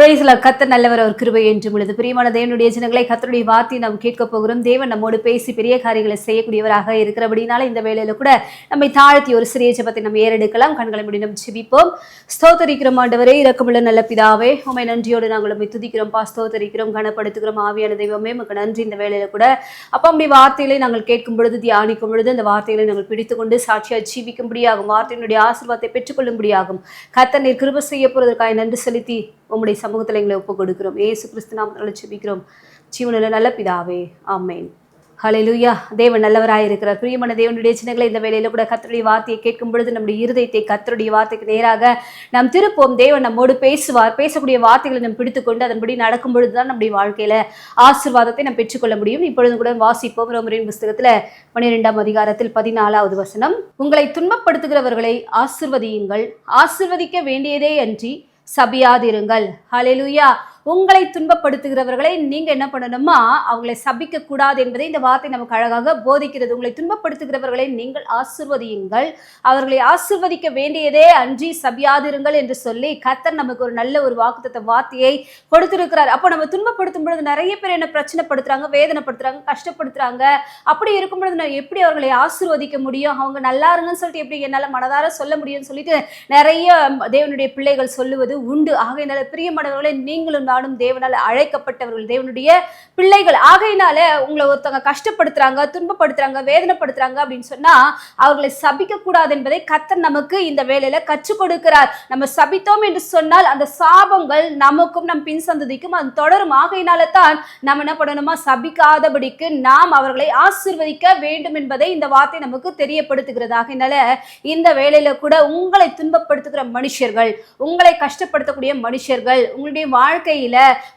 கர்த்தர் நல்லவர், அவர் கிருபை என்று உள்ளது. பிரியமான தேவனுடைய ஜனங்களை, கர்த்தருடைய வார்த்தையை நாம் கேட்க போகிறோம். தேவன் நம்மோடு பேசி பெரிய காரியங்களை செய்யக்கூடியவராக இருக்கிறபடினால இந்த வேளையில கூட நம்மை தாழ்த்தி ஒரு சிறிய ஜெபத்தை நம்ம ஏறெடுக்கலாம். கண்களை மூடி நம்ம ஜெபிப்போம். ஸ்தோத்தரிக்கிறோம் ஆண்டவரே, இரக்கமுள்ள நல்ல பிதாவே, உம்மை நன்றியோடு நாங்கள் உம்மை துதிக்கிறோம், ஸ்தோத்தரிக்கிறோம், கனப்படுத்துகிறோம். ஆவியான தெய்வமே, உமக்கு நன்றி. இந்த வேளையில கூட அப்பா நம்முடைய வார்த்தைகளை நாங்கள் கேட்கும் பொழுது, தியானிக்கும் பொழுது அந்த வார்த்தைகளை நாங்கள் பிடித்துக்கொண்டு சாட்சியாக ஜீவிக்கும்படியாகும், வார்த்தையினுடைய ஆசீர்வாதத்தை பெற்றுக்கொள்ளும்படியாகும். கர்த்தர் நீர் கிருபை செய்ய போறதற்காக நன்றி செலுத்தி உம்முடைய சமூகத்தில் எங்களை ஒப்புக் கொடுக்கிறோம். இயேசு கிறிஸ்து நாமத்தினால ஜெபிக்கிறோம் ஜீவனுள்ள நல்ல பிதாவே, ஆமென். ஹல்லேலூயா. தேவன் நல்லவராய் இருக்கிறார். பிரியமான தேவனுடைய சின்னங்களை, இந்த வேளையில கூட கர்த்தருடைய வார்த்தையை கேட்கும் பொழுது நம்முடைய இருதயத்தை கர்த்தருடைய வார்த்தைக்கு நேராக நாம் திருப்போம். தேவன் நம்மோடு பேசுவார். பேசக்கூடிய வார்த்தைகளை நாம் பிடித்துக்கொண்டு அதன்படி நடக்கும் பொழுதுதான் நம்முடைய வாழ்க்கையில ஆசீர்வாதத்தை நாம் பெற்றுக்கொள்ள முடியும். இப்பொழுது கூட வாசிப்போம். ரோமரின் புஸ்தகத்துல 12ஆம் அதிகாரத்தில் 14வது வசனம். உங்களை துன்பப்படுத்துகிறவர்களை ஆசீர்வதியுங்கள், ஆசீர்வதிக்க வேண்டியதே அன்றி சபியாதிருங்கள். ஹல்லேலூயா. உங்களை துன்பப்படுத்துகிறவர்களை நீங்க என்ன பண்ணணுமா, அவங்களை சபிக்க கூடாது என்பதை இந்த வார்த்தை நமக்கு அழகாக போதிக்கிறது. உங்களை துன்பப்படுத்துகிறவர்களை நீங்கள் ஆசீர்வதியுங்கள், அவர்களை ஆசீர்வதிக்க வேண்டியதே அன்றி சபியாதிருங்கள் என்று சொல்லி கர்த்தர் நமக்கு ஒரு நல்ல ஒரு வாக்குத்தத்த வார்த்தையை கொடுத்திருக்கிறார். அப்போ நம்ம துன்பப்படுத்தும் பொழுது நிறைய பேர் என்ன பிரச்சனைப்படுத்துறாங்க, வேதனைப்படுத்துறாங்க, கஷ்டப்படுத்துறாங்க. அப்படி இருக்கும் பொழுது நான் எப்படி அவர்களை ஆசீர்வதிக்க முடியும், அவங்க நல்லா இருங்கன்னு சொல்லிட்டு எப்படி என்னால் மனதார சொல்ல முடியும்னு சொல்லிட்டு நிறைய தேவனுடைய பிள்ளைகள் சொல்லுவது உண்டு. ஆகையினால பிரியமானவர்களை, நீங்களும் நானும் தேவனால் அழைக்கப்பட்டவர்கள், தேவனுடைய பிள்ளைகள். ஆகையினால உங்களை ஒருத்தவங்க கஷ்டப்படுத்துறாங்க, துன்பப்படுத்துறாங்க, வேதனைப்படுத்துறாங்க அப்படின்னு சொன்னா அவர்களை சபிக்க கூடாது என்பதை கர்த்தர் நமக்கு இந்த வேளையில கற்றுக் கொடுக்கிறார். நம்ம சபித்தோம் என்று சொன்னால் அந்த சாபங்கள் நமக்கும் நம் பின் சந்ததிக்கும் அது தொடரும். ஆகையினால தான் நம்ம என்ன பண்ணணுமா, சபிக்காதபடிக்கு நாம் அவர்களை ஆசீர்வதிக்க வேண்டும் என்பதை இந்த வார்த்தை நமக்கு தெரியப்படுத்துகிறது. ஆகையினால இந்த வேளையில கூட உங்களை துன்பப்படுத்துகிற மனுஷர்கள், உங்களை கஷ்டப்படுத்தக்கூடிய மனுஷர்கள், உங்களுடைய வாழ்க்கையில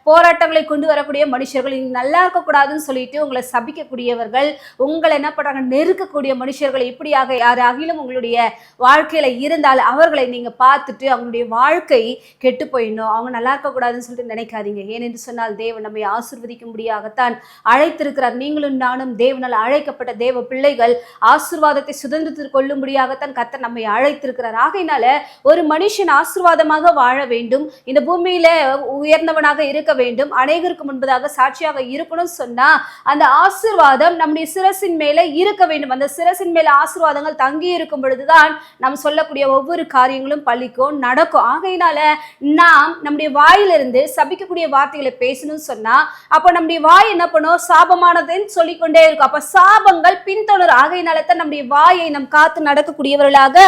போராட்டங்களை கொண்டு வரக்கூடிய மனுஷர்கள், நீங்க நல்லா இருக்கக்கூடாதுன்னு சொல்லிட்டு உங்களை சபிக்கக்கூடியவர்கள், உங்களை என்ன பண்றாங்க, நெருக்கக்கூடிய மனுஷர்கள், இப்படியாக யாராகிலும் உங்களுடைய வாழ்க்கையில இருந்தால் அவர்களை நீங்க பார்த்துட்டு அவங்களுடைய வாழ்க்கை கெட்டு போயிடணும், அவங்க நல்லா இருக்கக்கூடாதுன்னு சொல்லிட்டு நினைக்காதீங்க. ஏனென்று சொன்னால் தேவன் நம்மை ஆசீர்வதிக்கும்படியாகத்தான் அழைத்திருக்கிறார். நீங்களும் நானும் தேவனால் அழைக்கப்பட்ட தேவ பிள்ளைகள், ஆசீர்வாதத்தை சுதந்திரத்தில் கொள்ளும்படியாகத்தான் கர்த்தர் நம்மை அழைத்திருக்கிறார். ஆகையினால ஒரு மனுஷன் ஆசீர்வாதமாக வாழ வேண்டும், இந்த பூமியில உயர்ந்தவனாக இருக்க வேண்டும், அநேகருக்கு முன்பதாக சாட்சியாக இருக்கணும்னு சொன்னா அந்த ஆசீர்வாதம் நம்முடைய சிரசின் மேல இருக்க வேண்டும். அந்த சிரசின் மேல ஆசீர்வாதங்கள் தங்கி இருக்கும் பொழுதுதான் நாம் சொல்லக்கூடிய ஒவ்வொரு காரியங்களும் பலிக்கும், நடக்கும். ஆகையினால நாம் நம்முடைய வாயிலிருந்து சபிக்கக்கூடிய வார்த்தைகளை பேசணும்னு சொன்னா அப்போ நம்முடைய வாய் என்ன பண்ணும், சாபமானதுன்னு சொல்லிக்கொண்டே இருக்கும். அப்ப சாபங்கள் பின்தொடரும். ஆகையினால தான் நம்முடைய வாயை நாம் காத்து நடக்கக்கூடியவர்களாக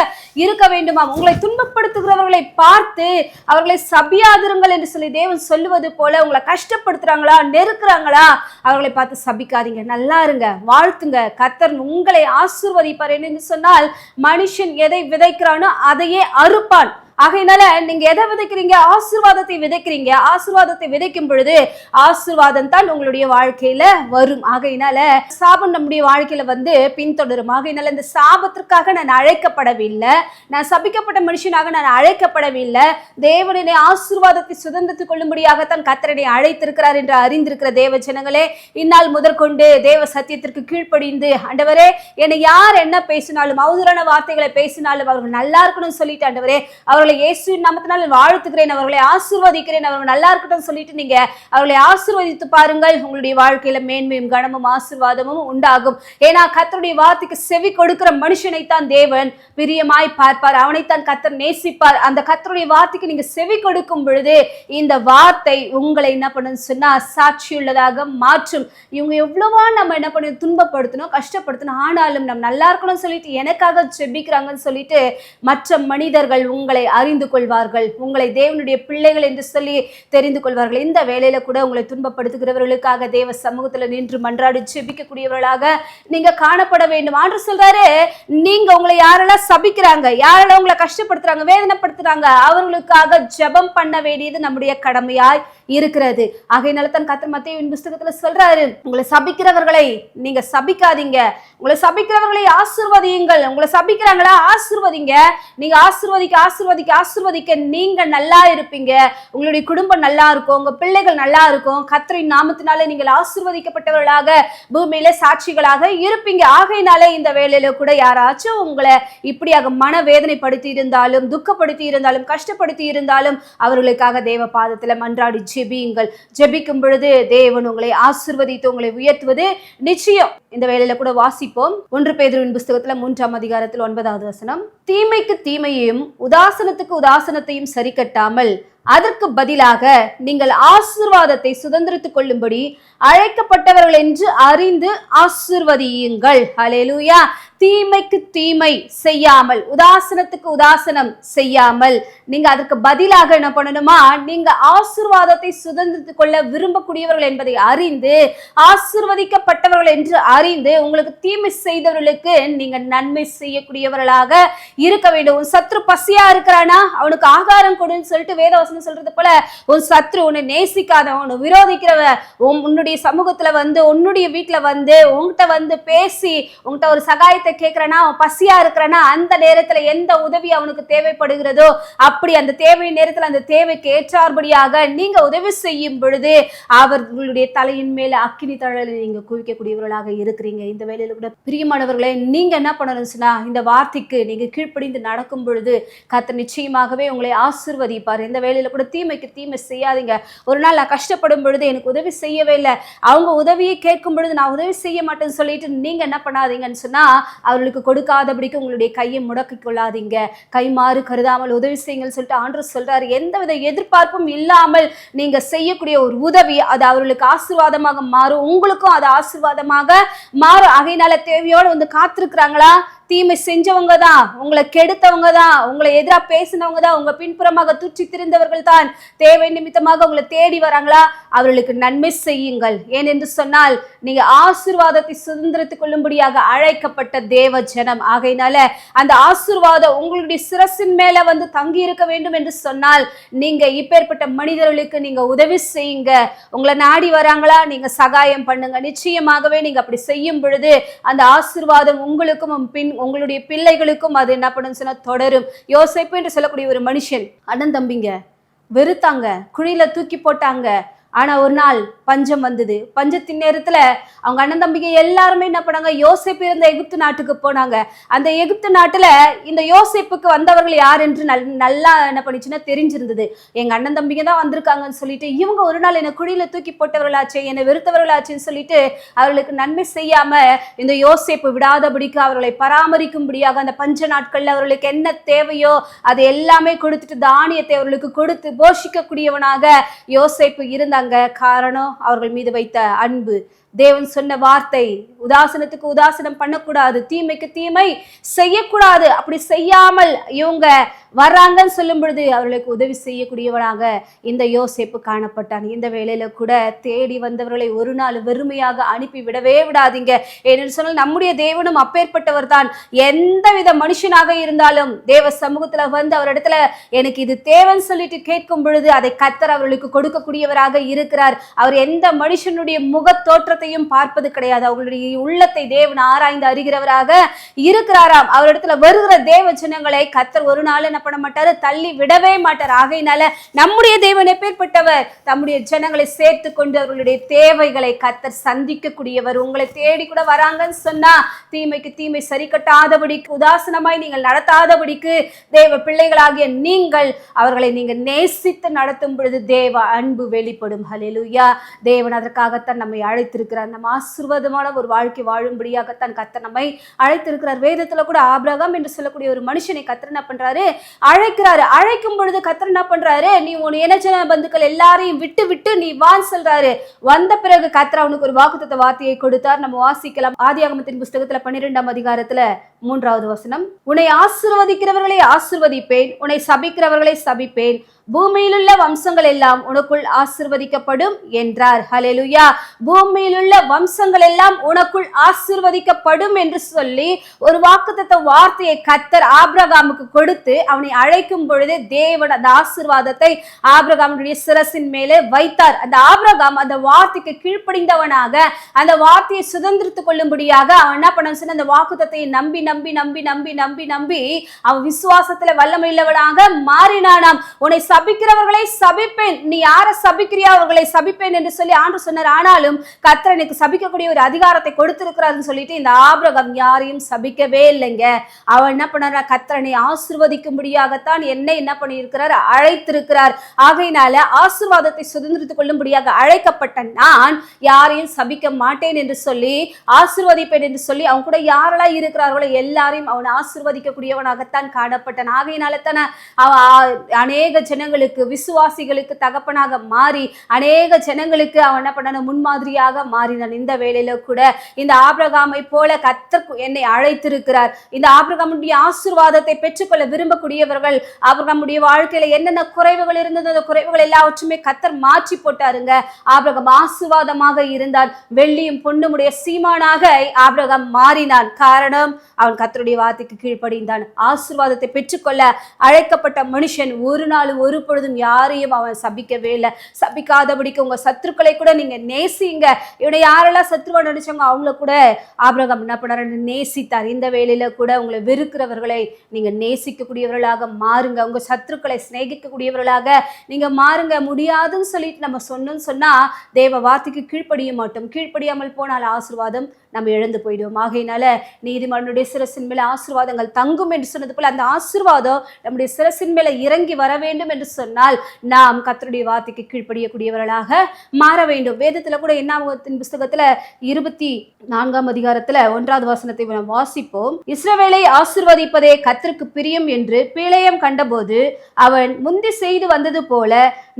இருக்க வேண்டுமா. உங்களை துன்பப்படுத்துகிறவர்களை பார்த்து அவர்களை சபியாதிருங்கள் என்று சொல்லி தேவன் சொல்லுவது போல, உங்களை கஷ்டப்படுத்துறாங்களா, நெருக்குறாங்களா, அவர்களை பார்த்து சபிக்காதீங்க, நல்லா இருங்க, வாழ்த்துங்க. கர்த்தர் உங்களை ஆசீர்வதிப்பார். என்று சொன்னால் மனுஷன் எதை விதைக்கிறானோ அதையே அறுப்பான். ஆகையினால நீங்க எதை விதைக்கிறீங்க, ஆசீர்வாதத்தை விதைக்கிறீங்க. ஆசீர்வாதத்தை விதைக்கும் பொழுது ஆசீர்வாதம் தான் உங்களுடைய வாழ்க்கையில வரும். ஆகையினால சாபம் நம்முடைய வாழ்க்கையில வந்து பின்தொடரும். ஆகையினால இந்த சாபத்திற்காக நான் அழைக்கப்படவில்லை, நான் சபிக்கப்பட்ட மனுஷனாக நான் அழைக்கப்படவில்லை. தேவனுடைய ஆசீர்வாதத்தை சுதந்திரத்துக் கொள்ளும்படியாகத்தான் கர்த்தரை அழைத்திருக்கிறார் என்று அறிந்திருக்கிற தேவ ஜனங்களே, இந்நாள் முதற்கொண்டு தேவ சத்தியத்திற்கு கீழ்ப்படிந்து, ஆண்டவரே என்னை யார் என்ன பேசினாலும், அவதூறான வார்த்தைகளை பேசினாலும் அவர்கள் நல்லா இருக்கணும்னு சொல்லிட்டு, ஆண்டவரே அவர்களை இயேசுவின் நாமத்தினால் வாழ்த்துகிறேன், அவர்களை ஆசீர்வதிக்கிறேன், அவர்கள் நல்லா இருக்கட்டும் சொல்லிட்டு நீங்க அவர்களை ஆசீர்வதித்து பாருங்கள். உங்களுடைய வாழ்க்கையில மேன்மையும் கனமும் ஆசீர்வாதமும் உண்டாகும். ஏன்னா கர்த்தருடைய வார்த்தைக்கு செவி கொடுக்கிற மனுஷனைத்தான் தேவன் பிரியமாய் பார்ப்பார், அவனைத்தான் கர்த்தர் நேசிப்பார். அந்த கர்த்தருடைய வார்த்தைக்கு நீங்க செவி கொடுக்கும் பொழுது இந்த வார்த்தை உங்களை என்ன பண்ணுன்னு சொன்னா சாட்சியுள்ளதாக மாற்றும். இவங்க எவ்வளவா நம்ம என்ன பண்ண துன்பப்படுத்தணும், கஷ்டப்படுத்தணும், ஆனாலும் நம்ம நல்லா இருக்கணும்னு சொல்லிட்டு எனக்காக ஜெபிக்கிறாங்கன்னு சொல்லிட்டு மற்ற மனிதர்கள் உங்களை அறிந்து கொள்வார்கள், உங்களை தேவனுடைய பிள்ளைகள் என்று சொல்லி தெரிந்து கொள்வார்கள். இந்த வேளையில கூட உங்களை துன்பப்படுத்துகிறவர்களுக்காக தேவ சமூகத்துல நின்று மன்றாடி ஜெபிக்கக்கூடியவர்களாக நீங்க காணப்பட வேண்டும். ஆண்டவர் சொல்றாரு, நீங்க உங்களை யாரெல்லாம் சபிக்கிறாங்க, யாரெல்லாம் உங்களை கஷ்டப்படுத்துறாங்க, வேதனைப்படுத்துறாங்க, அவர்களுக்காக ஜெபம் பண்ண வேண்டியது நம்முடைய கடமையாய் இருக்கிறது. ஆகையினால தான் கர்த்தர் மத்தேயுவின் புஸ்தகத்துல சொல்றாரு, உங்களை சபிக்கிறவர்களை நீங்க சபிக்காதீங்க, உங்களை சபிக்கிறவர்களை ஆசீர்வதியுங்கள். உங்களை சபிக்கிறாங்களா, ஆசீர்வதிங்க. நீங்க ஆசீர்வதிக்க ஆசிர்வதிக்க நீங்க நல்லா இருப்பீங்க, உங்களுடைய குடும்பம் நல்லா இருக்கும், உங்க பிள்ளைகள் நல்லா இருக்கும். கர்த்தரின் நாமத்தினாலே நீங்கள் ஆசிர்வதிக்கப்பட்டவர்களாக பூமியில சாட்சிகளாக இருப்பீங்க. ஆகையினாலே இந்த வேளையில கூட யாராச்சும் உங்களை இப்படியாக மனவேதனைப்படுத்தி இருந்தாலும், துக்கப்படுத்தி இருந்தாலும், கஷ்டப்படுத்தி இருந்தாலும் அவர்களுக்காக தேவ பாதத்துல மன்றாடி ஜெபியுங்கள். ஜெபிக்கும் பொழுது தேவன் உங்களை ஆசிர்வதித்து உங்களை உயர்த்துவது நிச்சயம். இந்த வேளையில கூட வாசிப்போம். 1 பேதுருவின் புஸ்தகத்துல 3ஆம் அதிகாரத்தில் 9வது வசனம். தீமைக்கு தீமையையும் உதாசனத்துக்கு உதாசனத்தையும் சரி கட்டாமல் அதற்கு பதிலாக நீங்கள் ஆசீர்வாதத்தை சுதந்திரித்துக் கொள்ளும்படி அழைக்கப்பட்டவர்கள் என்று அறிந்து ஆசீர்வதியுங்கள். ஹல்லேலூயா. தீமைக்கு தீமை செய்யாமல், உதாசனத்துக்கு உதாசனம் செய்யாமல், நீங்க அதற்கு பதிலாக என்ன பண்ணணுமா, நீங்க ஆசீர்வாதத்தை சுதந்திரித்துக் கொள்ள விரும்பக்கூடியவர்கள் என்பதை அறிந்து, ஆசீர்வதிக்கப்பட்டவர்கள் என்று அறிந்து, உங்களுக்கு தீமை செய்தவர்களுக்கு நீங்க நன்மை செய்யக்கூடியவர்களாக இருக்க வேண்டும். உன் சத்ரு பசியா இருக்கிறானா அவனுக்கு ஆகாரம் கொடுன்னு சொல்லிட்டு வேதவசனம் சொல்றது போல, உன் சத்ரு உன்னை நேசிக்காதவன், உன்னை விரோதிக்கிறவ உன்னுடைய சமூகத்துல வந்து, உன்னுடைய வீட்டுல வந்து, உன்கிட்ட வந்து பேசி உன்கிட்ட ஒரு சகாயத்தை கேட்கிறனா, அவன் பசியா இருக்கிறனா, அந்த நேரத்துல எந்த உதவி அவனுக்கு தேவைப்படுகிறதோ அப்படி அந்த தேவை நேரத்துல அந்த தேவைக்கு ஏற்றார்படியாக நீங்க உதவி செய்யும் பொழுது அவர்களுடைய தலையின் மேல அக்கினி தழலை நீங்க குவிக்கக்கூடியவர்களாக இருக்கிறீங்க. இந்த வேலையில கூட பிரியமானவர்களே, நீங்க என்ன பண்ணணும்னா, இந்த வார்த்தைக்கு நீங்க கீழ்ப்படிந்து நடக்கும் பொழுது கர்த்தர் நிச்சயமாகவே உங்களை ஆசீர்வதிப்பார். இந்த வேலையில கூட தீமைக்கு தீமை செய்யாதீங்க. ஒரு நாள் நான் கஷ்டப்படும் பொழுது எனக்கு உதவி செய்யவே இல்லை, அவங்க உதவியை கேட்கும் பொழுது நான் உதவி செய்ய மாட்டேன்னு சொல்லிட்டு நீங்க என்ன பண்ணாதீங்கன்னு சொன்னா, அவர்களுக்கு கொடுக்காதபடிக்கு உங்களுடைய கையை முடக்கி கொள்ளாதீங்க. கை மாறு கருதாமல் உதவி செய்யுங்கன்னு சொல்லிட்டு ஆண்டவர் சொல்றாரு. எந்தவித எதிர்பார்ப்பும் இல்லாமல் நீங்க செய்யக்கூடிய ஒரு உதவி அது அவர்களுக்கு ஆசீர்வாதமாக மாறும், உங்களுக்கும் அது ஆசீர்வாதமாக மாறும். ஆகையினால தேவையோடு வந்து காத்திருக்கிறாங்களா, தீமை செஞ்சவங்க தான், உங்களை கெடுத்தவங்க தான், உங்களை எதிராக பேசினவங்க தான், உங்க பின்புறமாக துற்றி திரிந்தவர்கள் தான் தேவை நிமித்தமாக உங்களை தேடி வராங்களா, அவர்களுக்கு நன்மை செய்யுங்கள். ஏனென்று சொன்னால் நீங்க ஆசீர்வாதத்தை சுதந்திரத்துக் கொள்ளும்படியாக அழைக்கப்பட்ட தேவ ஜனம். ஆகையினால அந்த ஆசீர்வாதம் உங்களுடைய சிரசின் மேல வந்து தங்கி இருக்க வேண்டும் என்று சொன்னால் நீங்க இப்பேற்பட்ட மனிதர்களுக்கு நீங்க உதவி செய்யுங்க. உங்களை நாடி வராங்களா, நீங்க சகாயம் பண்ணுங்க. நிச்சயமாகவே நீங்க அப்படி செய்யும் பொழுது அந்த ஆசீர்வாதம் உங்களுக்கும் உங்களுடைய பிள்ளைகளுக்கும் அது என்ன பண்ணுன்னு சொன்னா தொடரும். யோசேப்பு என்று சொல்லக்கூடிய ஒரு மனுஷன், அண்ணன் தம்பிங்க வெறுத்தாங்க, குழியில தூக்கி போட்டாங்க. ஆனா ஒரு நாள் பஞ்சம் வந்தது. பஞ்சத்தின் நேரத்துல அவங்க அண்ணன் தம்பிங்க எல்லாருமே என்ன பண்ணாங்க, யோசேப்பு இருந்த எகிப்து நாட்டுக்கு போனாங்க. அந்த எகிப்து நாட்டுல இந்த யோசேப்புக்கு வந்தவர்கள் யார் என்று நல்லா என்ன பண்ணிச்சுன்னா தெரிஞ்சிருந்தது. எங்க அண்ணன் தம்பிங்க தான் வந்திருக்காங்கன்னு சொல்லிட்டு இவங்க ஒரு நாள் என்னை குழியில தூக்கி போட்டவர்களாச்சே, என்னை வெறுத்தவர்களாச்சுன்னு சொல்லிட்டு அவர்களுக்கு நன்மை செய்யாம இந்த யோசேப்பு விடாதபடிக்கு அவர்களை பராமரிக்கும்படியாக அந்த பஞ்ச நாட்கள்ல அவர்களுக்கு என்ன தேவையோ அது எல்லாமே கொடுத்துட்டு தானியத்தை அவர்களுக்கு கொடுத்து போஷிக்கக்கூடியவனாக யோசேப்பு இருந்தாங்க. காரணம் அவர்கள் மீது வைத்த அன்பு. தேவன் சொன்ன வார்த்தை, உதாசனத்துக்கு உதாசனம் பண்ணக்கூடாது, தீமைக்கு தீமை செய்யக்கூடாது. அப்படி செய்யாமல் இவங்க வர்றாங்கன்னு சொல்லும் பொழுது அவர்களுக்கு உதவி செய்யக்கூடியவனாக இந்த யோசேப்பு காணப்பட்டான். இந்த வேளையில கூட தேடி வந்தவர்களை ஒரு நாள் வெறுமையாக அனுப்பி விடவே விடாதீங்க. ஏன்னு சொன்னால் நம்முடைய தேவனும் அப்பேற்பட்டவர் தான். எந்தவித மனுஷனாக இருந்தாலும் தேவ சமூகத்துல வந்து அவரிடத்துல எனக்கு இது தேவைன்னு சொல்லிட்டு கேட்கும் பொழுது அதை கர்த்தர் அவர்களுக்கு கொடுக்கக்கூடியவராக இருக்கிறார். அவர் எந்த மனுஷனுடைய முக தோற்றத்தையும் பார்ப்பது கிடையாது. அவர்களுடைய உள்ளத்தை தேவன் ஆராய்ந்து அறிகிறவராக இருக்கிறாராம். அவரிடத்துல வருகிற தேவ ஜனங்களை கர்த்தர் ஒரு நாள் என்ன பண்ண மாட்டாரு, தள்ளி விடவே மாட்டார். ஆகையினால நம்முடைய தேவன் எப்பேற்பட்டவர், தம்முடைய ஜனங்களை சேர்த்து கொண்டு அவர்களுடைய தேவைகளை கர்த்தர் சந்திக்க கூடியவர். உங்களை தேடி கூட வராங்கன்னு சொன்னா தீமைக்கு தீமை சரி கட்டாதபடிக்கு, உதாசனமாய் நீங்கள் நடத்தாதபடிக்கு தேவ பிள்ளைகளாகிய நீங்கள் அவர்களை நீங்க நேசித்து நடத்தும் பொழுது தேவ அன்பு வெளிப்படும். ஹல்லேலூயா. தேவன் அதற்காகத்தான் நம்மை அழைத்திருக்கிறார். நம்ம ஆசீர்வாதமான ஒரு வாழ்க்கை வாழும்படியாகத்தான் கர்த்தர் நம்மை அழைத்திருக்கிறார். வேதத்துல கூட ஆபிரகாம் என்று சொல்லக்கூடிய ஒரு மனுஷனை கர்த்தர் என்ன பண்றாரு, அழைக்கிறாரு. அழைக்கும் பொழுது கர்த்தர் என்ன பண்றாரு, நீ உன் இனஜன பந்துக்கள் எல்லாரையும் விட்டு விட்டு நீ வான் சொல்றாரு. வந்த பிறகு கர்த்தர் அவனுக்கு ஒரு வாக்குத்தத்த வார்த்தையை கொடுத்தார். நம்ம வாசிக்கலாம். ஆதியாகமத்தின் புஸ்தகத்துல 12ஆம் அதிகாரத்துல 3வது வசனம். உன்னை ஆசீர்வதிக்கிறவர்களை ஆசீர்வதிப்பேன், உன்னை சபிக்கிறவர்களை சபிப்பேன், பூமியில் உள்ள வம்சங்கள் எல்லாம் உனக்குள் ஆசீர்வதிக்கப்படும் என்றார். ஹல்லேலூயா. பூமியில் உள்ள வம்சங்கள் எல்லாம் உனக்குள் ஆசீர்வதிக்கப்படும் என்று சொல்லி ஒரு வாக்குத்தத்த வார்த்தையை கர்த்தர் ஆபிரகாமுக்கு கொடுத்து அவனை அழைக்கும் பொழுது தேவன் அந்த ஆசீர்வாதத்தை ஆபிரகாமுடைய சிரசின் மேலே வைத்தார். அந்த ஆபிரகாம் அந்த வார்த்தைக்கு கீழ்ப்படிந்தவனாக அந்த வார்த்தையை சுதந்திரித்துக் கொள்ளும்படியாக அவன் என்ன பண்ண சொன்ன, அந்த வாக்குத்தத்தை நம்பி நம்பி நம்பி நம்பி நம்பி நம்பி அவன் விசுவாசத்துல வல்லமையுள்ளவனாக மாறினானாம். உன்னை சபிக்கிறவர்களை சபிப்பேன், நீ யாரை சபிக்கிறியா அவர்களை சபிப்பேன் என்று சொல்லி ஆண்டவர் சொன்னார். ஆனாலும் கர்த்தர் எனக்கு சபிக்கக்கூடிய ஒரு அதிகாரத்தை கொடுத்திருக்கிறாருன்னு சொல்லிட்டு இந்த ஆபிரகாம் யாரையும் சபிக்கவே இல்லைங்க. அவன் என்ன பண்ணார், கர்த்தரனை ஆசீர்வதிக்கும்படியாகத்தான் என்னை என்ன பண்ணியிருக்கிறார், அழைத்திருக்கிறார். ஆகையினால ஆசீர்வாதத்தை சுதந்திரித்துக் கொள்ளும்படியாக அழைக்கப்பட்ட நான் யாரையும் சபிக்க மாட்டேன் என்று சொல்லி ஆசீர்வதிப்பேன் என்று சொல்லி அவன் கூட யாரெல்லாம் இருக்கிறார்களோ எல்லாரையும் அவன் ஆசீர்வதிக்கக்கூடியவனாகத்தான் காணப்பட்டான். ஆகையினால தானே அவன் அநேக ஜனங்களுக்கு விசுவாசிகளுக்கு தகப்பனாக மாறி அநேக ஜனங்களுக்கு அவன் என்ன பண்ண முன்மாதிரியாக மாறினான். இந்த வேளையில கூட இந்த ஆபிரகாமை போல கர்த்தர் என்னை அழைத்திருக்கிறார். இந்த ஆபிரகாமுடைய ஆசீர்வாதத்தை பெற்றுக்கொள்ள விரும்பக்கூடியவர்கள், ஆபிரகாமுடைய வாழ்க்கையில என்னென்ன குறைவுகள் இருந்தது அந்த குறைவுகள் எல்லாவற்றுமே கர்த்தர் மாற்றி போட்டாருங்க. ஆபிரகாம் ஆசீர்வாதமாக இருந்தான். வெள்ளியும் பொன்னுமுடைய சீமானாக ஆபிரகாம் மாறினான். காரணம், அவன் கர்த்தருடைய வார்த்தைக்கு கீழ்ப்படிந்தான். ஆசீர்வாதத்தை பெற்றுக்கொள்ள அழைக்கப்பட்ட மனுஷன் ஒரு நாள் ஒரு பொழுதும் யாரையும் அவன் சபிக்கவே இல்லை. சபிக்காதபடிக்கு உங்க சத்துருக்களை கூட நீங்க நேசிங்க. இவனை யாரெல்லாம் சத்துருவா நினைச்சாங்க அவங்கள கூட ஆபிரகாம் என்ன பண்ணாரு, நேசித்தார். இந்த வேளையில கூட உங்களை வெறுக்கிறவர்களை நீங்க நேசிக்கக்கூடியவர்களாக மாறுங்க. உங்க சத்துருக்களை சிநேகிக்கக்கூடியவர்களாக நீங்க மாறுங்க. முடியாதுன்னு சொல்லிட்டு நம்ம சொன்னோம்னு சொன்னா தேவ வார்த்தைக்கு கீழ்ப்படிய மாட்டோம். கீழ்ப்படியாமல் போனால் ஆசீர்வாதம் நம்ம இழந்து போயிடுவோம். ஆகையினால நீதிமானுடைய சிரசின் மேல ஆசீர்வாதங்கள் தங்கும் என்று சொன்னது போல அந்த ஆசீர்வாதம் நம்முடைய சிரசின் மேல இறங்கி வர வேண்டும் என்று சொன்னால் நாம் கர்த்தருடைய வார்த்தைக்கு கீழ்ப்படியக்கூடியவர்களாக மாற வேண்டும். வேதத்துல கூட என்னாகமத்தின் புஸ்தகத்துல 24ஆம் அதிகாரத்துல 1வது வசனத்தை நாம் வாசிப்போம். இஸ்ரவேலை ஆசீர்வதிப்பதே கர்த்தருக்கு பிரியம் என்று பிலேயாம் கண்டபோது அவன் முந்தி செய்து வந்தது போல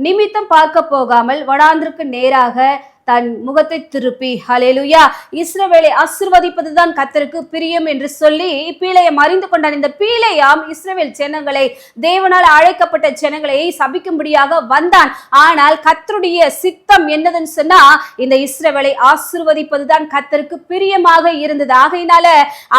நிமித்தம் பார்க்க போகாமல் வனாந்திரத்துக்கு நேராக தன் முகத்தை திருப்பி, ஹல்லேலூயா, இஸ்ரவேலை ஆசீர்வதிப்பதுதான் கர்த்தருக்கு பிரியம் என்று சொல்லி பீலேயாம் அறிந்து கொண்டான். இந்த பீலேயாம் இஸ்ரவேல் ஜனங்களை, தேவனால் அழைக்கப்பட்ட ஜனங்களை சபிக்கும்படியாக வந்தான். ஆனால் கர்த்தருடைய சித்தம் என்னதுன்னு சொன்னா இந்த இஸ்ரவேலை ஆசீர்வதிப்பதுதான் கர்த்தருக்கு பிரியமாக இருந்தது. ஆகையினால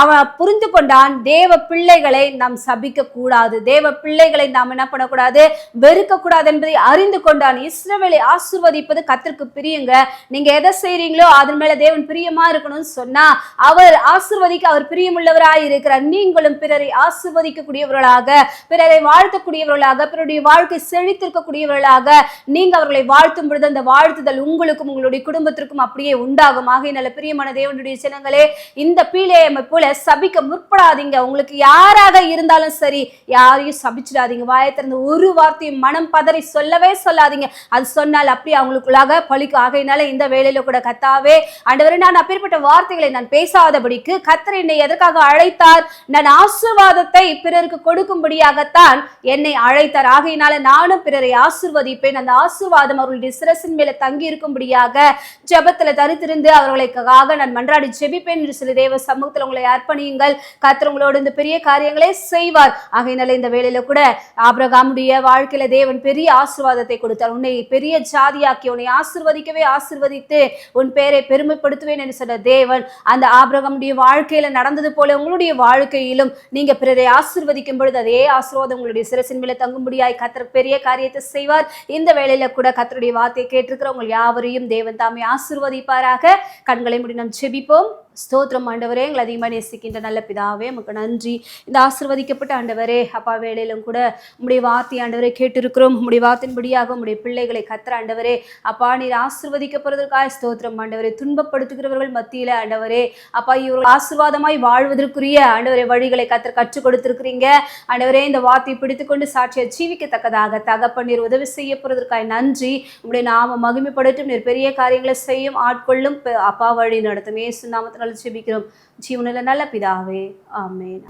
அவன் புரிந்து கொண்டான், தேவ பிள்ளைகளை நாம் சபிக்க கூடாது, தேவ பிள்ளைகளை நாம் என்ன பண்ணக்கூடாது, வெறுக்க கூடாது என்பதை அறிந்து கொண்டான். இஸ்ரவேலை ஆசீர்வதிப்பது கர்த்தருக்கு பிரியங்க. நீங்க எதை செய்றீங்களோ அதன் மேல தேவன் பிரியமா இருக்கணும்னு சொன்னா அவர் ஆசீர்வதிக்க அவர் பிரியமுள்ளவராய் இருக்கிறார். நீங்களும் பிறரை ஆசீர்வதிக்கக்கூடியவர்களாக, பிறரை வாழ்த்தக்கூடியவர்களாக, பிறருடைய வாழ்க்கை செழித்திருக்கக்கூடியவர்களாக நீங்க அவர்களை வாழ்த்தும் பொழுது அந்த வாழ்த்துதல் உங்களுக்கும் உங்களுடைய குடும்பத்திற்கும் அப்படியே உண்டாகும். ஆகையினால பிரியமான தேவனுடைய ஜனங்களே, இந்த பீலேயாமை போல சபிக்க முற்படாதீங்க. உங்களுக்கு யாராக இருந்தாலும் சரி யாரையும் சபிச்சிடாதீங்க. வாயத்திறந்து ஒரு வார்த்தையும் மனம் பதறி சொல்லவே சொல்லாதீங்க. அது சொன்னால் அப்படியே அவங்களுக்குள்ளாக பழிக்கும். ஆகையினால இந்த வேளையில கூட கர்த்தாவே, ஆண்டவரே, நான் அப்பேற்பட்ட வார்த்தைகளை நான் பேசாதபடிக்கு கர்த்தர் என்னை எதற்காக அழைத்தார்? நான் ஆசீர்வாதத்தை பிறருக்கு கொடுக்கும்படியாகத்தான் என்னை அழைத்தார். ஆகையினால நானும் பிறரை ஆசீர்வதிப்பேன். அந்த ஆசீர்வாதம் அவர்களுடைய சிரசின் மேல தங்கி இருக்கும்படியாக ஜெபத்துல தரித்திருந்து அவர்களுக்காக நான் மன்றாடி ஜெபிப்பேன் என்று சொல்லி தேவ சமூகத்தில் உங்களை அர்ப்பணியுங்கள். கர்த்தர் உங்களோடு இந்த பெரிய காரியங்களை செய்வார். ஆகையினால இந்த வேளையில கூட ஆபிரகாமுடைய வாழ்க்கையில தேவன் பெரிய ஆசீர்வாதத்தை கொடுத்தார். உன்னை பெரிய ஜாதியாக்கி உன்னை ஆசீர்வதிக்கவே ஆசீர்வதித்து உன் பேரை பெருமைப்படுத்துவேன் என்று சொன்ன தேவன் அந்த ஆபிரகாமுடைய வாழ்க்கையில நடந்தது போல உங்களுடைய வாழ்க்கையிலும் நீங்க பிறரை ஆசீர்வதிக்கும் பொழுது அதே ஆசீர்வாதம் உங்களுடைய சிரசின் மேல தங்கும்படியாய் கர்த்தர் பெரிய காரியத்தை செய்வார். இந்த வேளையில கூட கர்த்தருடைய வார்த்தையை கேட்டிருக்கிற உங்கள் யாவரையும் தேவன் தாமே ஆசீர்வதிப்பாராக. கண்களை மூடி நாம் ஜெபிப்போம். ஸ்தோத்திரம் ஆண்டவரே, எங்களை அதிகமாக நேசிக்கின்ற நல்ல பிதாவே, உமக்கு நன்றி. இந்த ஆசீர்வதிக்கப்பட்ட ஆண்டவரே, அப்பா வேளையிலும் கூட உம்முடைய வார்த்தை ஆண்டவரை கேட்டிருக்கிறோம். உம்முடைய வார்த்தையின்படியாக உம்முடைய பிள்ளைகளை கர்த்தர் ஆண்டவரே, அப்பா நீர் ஆசீர்வதிக்கப்படுவதற்காக ஸ்தோத்திரம் ஆண்டவரே. துன்பப்படுத்துகிறவர்கள் மத்தியில ஆண்டவரே, அப்பா இவர்கள் ஆசீர்வாதமாய் வாழ்வதற்குரிய ஆண்டவரே வழிகளை கர்த்தர் கற்றுக் கொடுத்திருக்கிறீங்க ஆண்டவரே. இந்த வார்த்தையை பிடித்துக்கொண்டு சாட்சியை ஜீவிக்கத்தக்கதாக தகப்பன் நீர் உதவி செய்ய போறதற்காக நன்றி. உம்முடைய நாம மகிமைப்படட்டும். நீர் பெரிய காரியங்களை செய்யும், ஆட்கொள்ளும், அப்பா வழி நடத்தும். இயேசு நாமத்தில் ஜெபிக்கிறோம் ஜீவனில் நல்ல பிதாவே, ஆமென்.